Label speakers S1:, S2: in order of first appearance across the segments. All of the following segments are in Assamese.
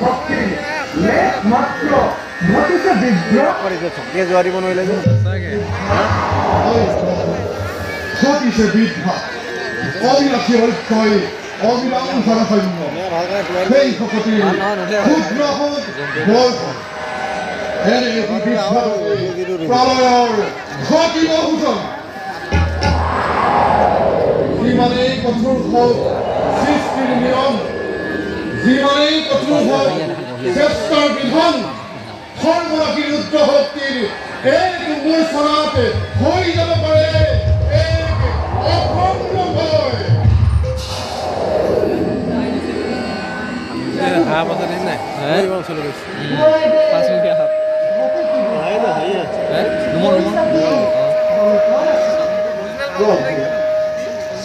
S1: শক্তি মাত্ৰ ঘটিছে বিদ্ৰোহ ঘটিছে বিদ্ৰোহ অবিনাশী ঐক্যই অবিলাংঘন সৈন্য সেই শক্তিৰ ক্ষুদ্ৰ বৰ্ষ এনে এটি বিদ্ৰোহ প্ৰলয়ৰ ঘটিব সূচনা যিমানেই কঠোৰ হওক সৃষ্টিৰ নিয়ম যিমানেই কঠোৰ হওক চেষ্টাৰ বিধান সৰ্বনাশী ৰুদ্ৰ শক্তিৰ এক মূৰ্ছনাত হৈ যাব পাৰে এক অখণ্ড ভয়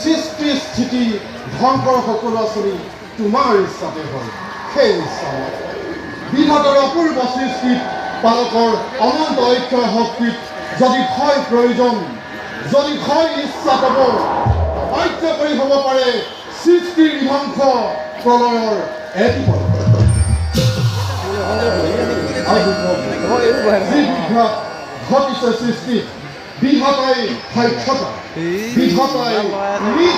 S1: সৃষ্টি স্থিতি ধ্বংসৰ সকলো আঁচনি তোমাৰ ইচ্ছাতে হয় সেই ইচ্ছা বিধাতৰ অপূৰ্ব সৃষ্টিত পালকৰ অনন্ত ঐক্যৰ শক্তিত যদি ক্ষয় প্ৰয়োজন যদি ক্ষয় ইচ্ছা পাব ঐক্য কৰি হ'ব পাৰে সৃষ্টিৰ ধ্বংস প্ৰলয়ৰ এটি ঘটিছে সৃষ্টিত বিধাতাই সাক্ষতা বিধাতাই নিজ